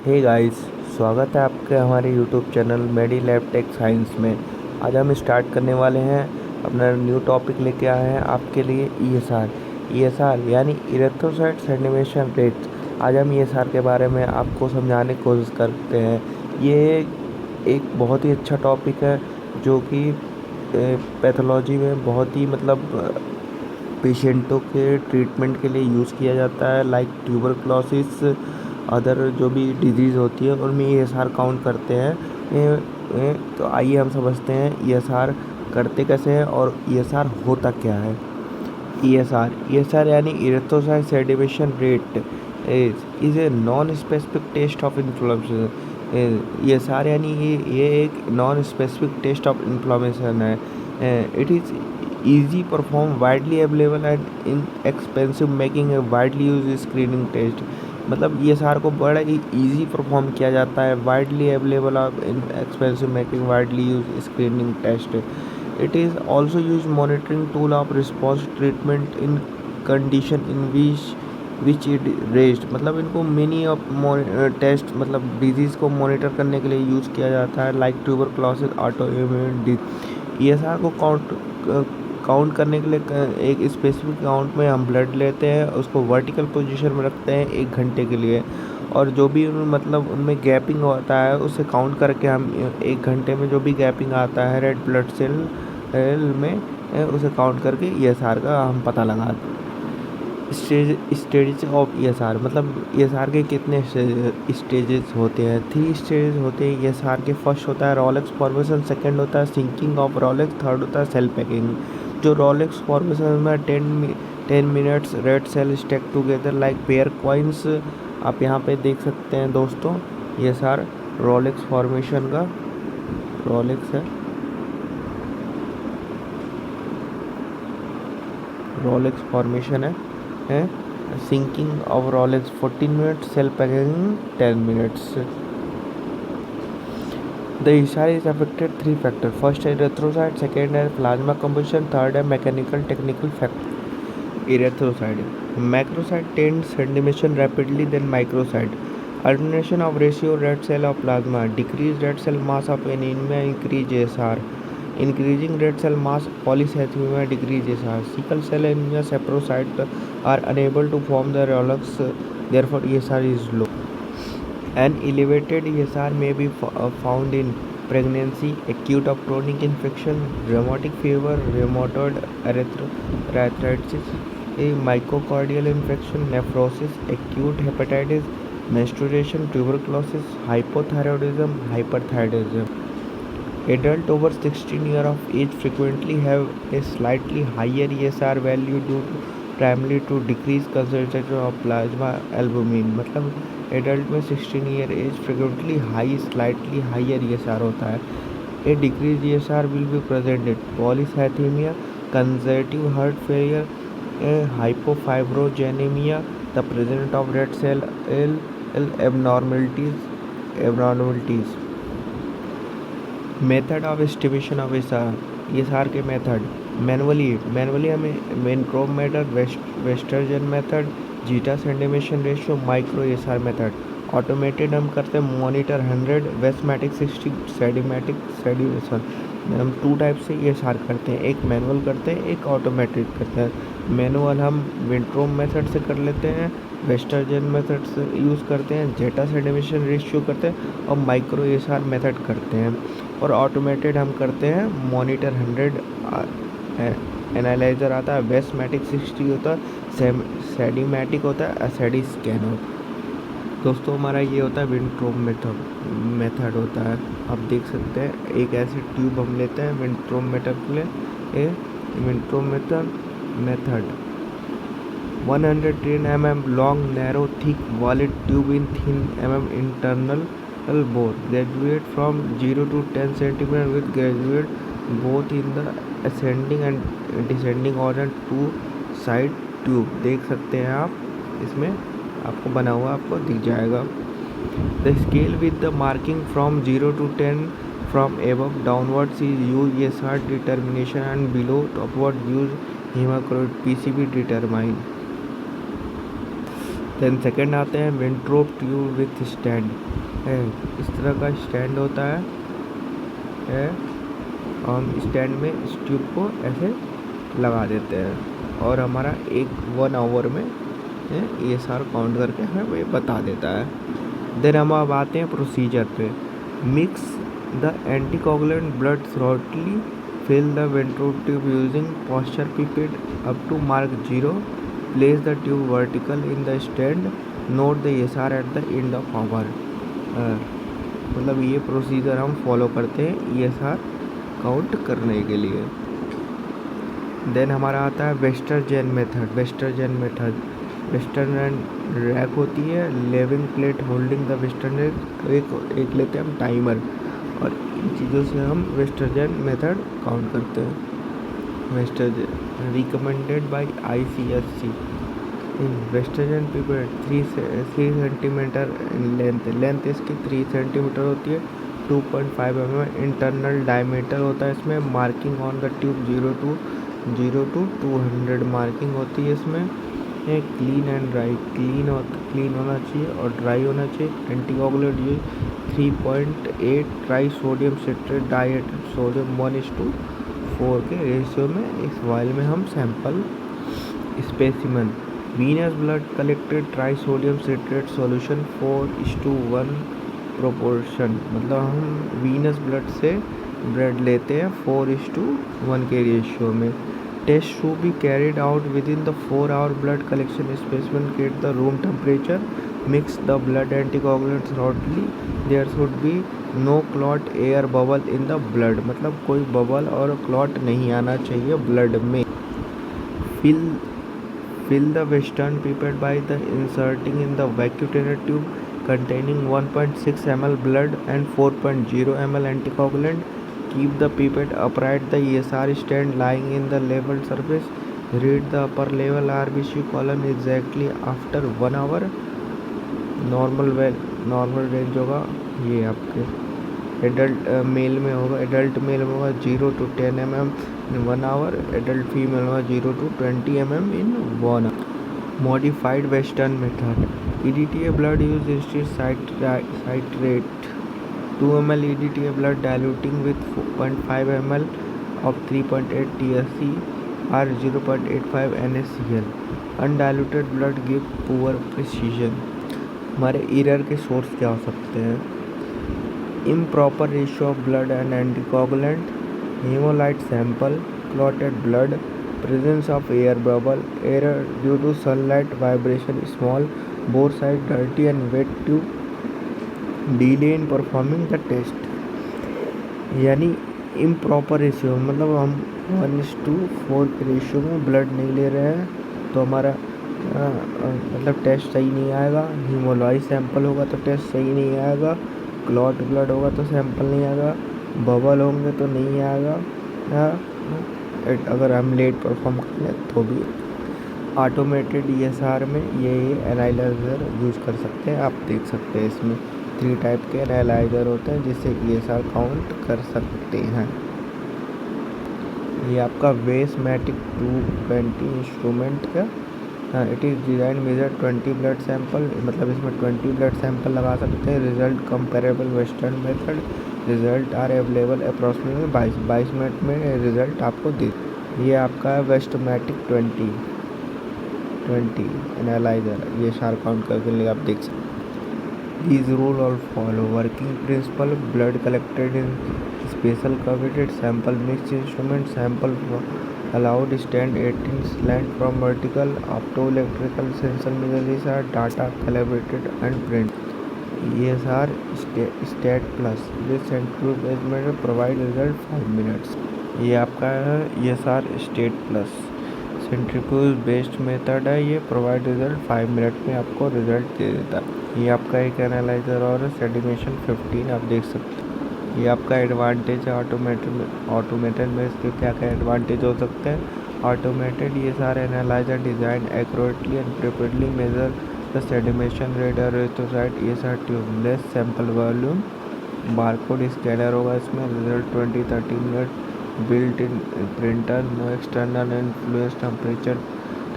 Hey guys, स्वागत है आपके हमारे यूट्यूब चैनल मेडी लैब टेक साइंस में। आज हम स्टार्ट करने वाले हैं अपना न्यू टॉपिक लेके आए हैं आपके लिए ईएसआर यानी इरेथ्रोसाइट सेडिमेशन रेट। आज हम ईएसआर के बारे में आपको समझाने की कोशिश करते हैं। ये एक बहुत ही अच्छा टॉपिक है जो कि पैथोलॉजी में बहुत ही पेशेंटों के ट्रीटमेंट के लिए यूज़ किया जाता है, लाइक ट्यूबरक्लोसिस, अदर जो भी डिजीज़ होती है उनमें ईएसआर काउंट करते हैं। तो आइए हम समझते हैं ईएसआर करते कैसे हैं और ईएसआर होता क्या है। ईएसआर यानी erythrocyte sedimentation rate is a non specific test of inflammation. ESR यानी ये एक non specific test of inflammation है। It is easy perform widely available and inexpensive making a widely used screening test। मतलब ESR को बड़ा ही easy perform किया जाता है, widely available of inexpensive making widely use screening test. It is also use monitoring tool of response treatment in condition in which it raised. मतलब इनको mini of test मतलब डिजीज़ को मॉनिटर करने के लिए यूज़ किया जाता है, like tuberculosis, autoimmune disease. ESR को काउंट करने के लिए एक स्पेसिफिक काउंट में हम ब्लड लेते हैं, उसको वर्टिकल पोजीशन में रखते हैं 1 घंटे के लिए, और जो भी उनमें गैपिंग होता है उसे काउंट करके हम 1 घंटे में जो भी गैपिंग आता है रेड ब्लड सेल में उसे काउंट करके ईएसआर का हम पता लगाते हैं। स्टेजेस ऑफ ईएसआर मतलब ईएसआर के कितने स्टेजेस होते हैं। 3 स्टेजेस होते हैं ईएसआर के। फर्स्ट होता है रॉलेक्स फॉर्मेशन, सेकंड होता है सिंकिंग ऑफ रॉलेक्स, थर्ड होता है सेल पैकिंग। जो रॉलेक्स फॉर्मेशन में 10 minutes red cell stack together like pair coins. आप यहाँ पे देख सकते हैं दोस्तों, ईएसआर रॉलेक्स फॉर्मेशन का, रॉलेक्स है, रॉलेक्स फॉर्मेशन है। Sinking of rouleaux 14 minutes, cell packing 10 minutes. The ESR is affected 3 factors. First is erythrocyte, second is plasma composition, third is mechanical technical factor. Erythrocyte. Macrocyte tends sedimation rapidly than microcyte. Alternation of ratio red cell of plasma, decreased red cell mass of anemia, increase ESR. Increasing red cell mass polycythemia, decrease ESR. Sickle cell anemia, saprocyte are unable to form the Rolox, therefore ESR is low. An elevated ESR may be found in pregnancy, acute or chronic infection, rheumatic fever, rheumatoid arthritis, a myocardial infection, nephrosis, acute hepatitis, menstruation, tuberculosis, hypothyroidism, hyperthyroidism. Adults over 16 years of age frequently have a slightly higher ESR value due primarily to decreased concentration of plasma albumin। मतलब adult में 16 year age frequently high slightly higher ESR होता है। A decrease ESR will be presented polycythaemia, conservative heart failure, hypofibrinogenaemia, the present of red cell abnormalities. Method of estimation of ESR के method manually हमें Wintrometer, Westergren method, zeta sedimentation ratio, micro ESR method. Automated हम करते हैं monitor 100, वेस्टमैटिक 60, सेडिमेटिक सेडिमेशन। हम 2 type से ESR करते हैं, एक मैनुअल करते हैं, एक ऑटोमेटेड करते हैं। मैनुअल हम विंट्रोम मेथड से कर लेते हैं, वेस्टर्जन मेथड से यूज़ करते हैं, जेटा सेडिमेशन रेशियो करते हैं, और माइक्रो ईएसआर मेथड करते हैं। और ऑटोमेटेड हम करते हैं मॉनिटर 100, एनालाइजर आता है, वेस्टमैटिक 60 होता है, सेडिमेटिक होता है, एसिडी स्कैन होता है। दोस्तों हमारा ये होता है विंट्रोम मेथड होता है। आप देख सकते हैं एक ऐसी ट्यूब हम लेते हैं विंट्रोम मेथड के लिए। विंट्रोम method 110 mm long, narrow, thick wallet tube in thin mm internal bore, graduate from 0 to 10 cm with graduate both in the ascending and descending order, 2 side tube देख सकते हैं आप, इसमें आपको बना हुआ आपको दिख जाएगा। The scale with the marking from 0 to 10 from above downwards is use ESR determination and below upward use haematocrit PCB determine. Then second आते हैं विंट्रोप ट्यूब विथ स्टैंड। इस तरह का स्टैंड होता है। हम स्टैंड में इस ट्यूब को ऐसे लगा देते हैं और हमारा 1 आवर में ESR काउंट करके हमें ये बता देता है। देन हम अब आते हैं प्रोसीजर पे। Mix the anticoagulant blood thoroughly, fill the ventricle tube using posture pipette up to mark 0, place the tube vertical in the stand, note the ESR at the end of hour। मतलब ये procedure हम follow करते हैं ESR count करने के लिए। Then हमारा आता है वेस्टरजेन मेथड। वेस्टर्न रैक होती है, levying plate holding the western rack, एक लेते हैं हम टाइमर और इन चीज़ों से हम वेस्टरजेन मेथड काउंट करते हैं। Westergren recommended by ICSC। Westergren pipette 3 centimetre length इसकी 3 सेंटीमीटर होती है। 2.5 mm इंटरनल डायमीटर होता है इसमें। Marking on the tube 0 to 200 marking होती है इसमें। क्लीन एंड ड्राई, क्लीन होना चाहिए और ड्राई होना चाहिए। Anticoagulant use 3.8 try sodium citrate diet, sodium 1:4 के रेशियो में इस वायल में हम sample specimen. Venous blood collected try sodium citrate solution 4:1 proportion, मतलब हम वीनस ब्लड से ब्लड लेते हैं 4:1 के रेशियो में। Test should be carried out within the 4-hour blood collection specimen at the room temperature. Mix the blood anticoagulant thoroughly. There should be no clot, air bubble in the blood, मतलब कोई bubble और clot नहीं आना चाहिए blood में। Fill the western pipette by the inserting in the vacutainer tube containing 1.6 ml blood and 4.0 ml anticoagulant. Keep the pipette upright, the ESR stand lying in the level surface. Read the upper level RBC column exactly after 1 hour. Normal range होगा ये आपके adult mail में होगा, adult mail में होगा 0 to 10 mm in 1 hour, adult female होगा 0 to 20 mm in 1 hour। Modified Western method। EDTA blood use instead citrate 2 ml EDTA blood diluting with 0.5 ml of 3.8 THC or 0.85 NaCl। Undiluted blood give poor precision। हमारे error के source क्या हो सकते हैं? Improper ratio of blood and anticoagulant, hemolyte sample, clotted blood, presence of air bubble, error due to sunlight, vibration, small bore size, dirty and wet tube, delay in performing the test। यानी improper ratio मतलब हम 1:4 के ratio में blood नहीं ले रहे हैं तो हमारा मतलब टेस्ट सही नहीं आएगा। हीमोलॉइड सैंपल होगा तो टेस्ट सही नहीं आएगा। क्लॉट ब्लड होगा तो सैंपल नहीं आएगा। बबल होंगे तो नहीं आएगा। अगर हम लेट परफॉर्म कर लें तो भी। ऑटोमेटेड ESR में ये एनालाइजर यूज़ कर सकते हैं। आप देख सकते हैं इसमें 3 टाइप के एनालाइजर होते हैं जिससे ESR काउंट कर सकते हैं। ये आपका वेसमैटिक 220 इंस्ट्रूमेंट का it is design measure 20 blood sample, मतलब इसमें 20 ब्लड सैंपल लगा सकते हैं। Result comparable western method. Result are available approximately 22 minute में रिजल्ट आपको दे। ये आपका वेस्टमैटिक 20 एनालाइजर ये शार काउंट करके लिए आप देख सकते हैं। These rules all follow working principle: blood collected in special coveted sample mixed instrument, sample allowed stand 18 slant from vertical, optoelectrical sensor measures are data calibrated and print। ESR stat plus this centrifuge measure provide result 5 minutes। ये आपका ESR stat plus centrifuge based method है। ये provide result 5 minute में आपको result दे देता है। ये आपका एक एनालाइजर और सेडिमेशन 15 आप देख सकते हैं। ये आपका एडवांटेज है ऑटोमेटेड में इसके क्या क्या एडवांटेज हो सकते हैं। Automated ESR analyser design accurately and rapidly measure the sedimentation rate और erythrocyte ESR tube, less sample volume, barcode scanner होगा इसमें, result 20-30 minute, built in printer, no external influence,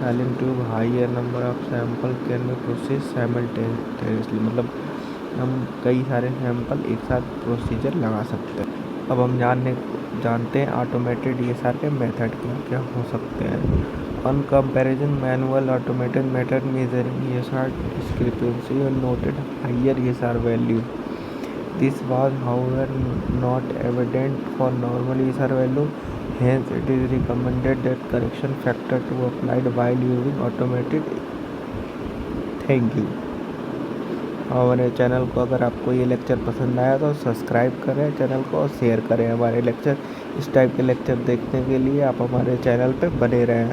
Talent tube higher number of sample can be processed simultaneously, मतलब हम कई सारे sample एक साथ procedure लगा सकते हैं। अब हम जानते हैं ऑटोमेटेड ईएसआर के मेथड क्या हो सकते हैं। On comparison, manual automated method measuring ESR discrepancy and noted higher ESR value. This was, however, not evident for normal ESR value. Hence, it is recommended that correction factor to applied while using automated. Thank you. हमारे channel को अगर आपको ये lecture पसंद आया तो subscribe करें channel को और शेयर करें। हमारे लेक्चर इस टाइप के लेक्चर देखने के लिए आप हमारे चैनल पे बने रहें।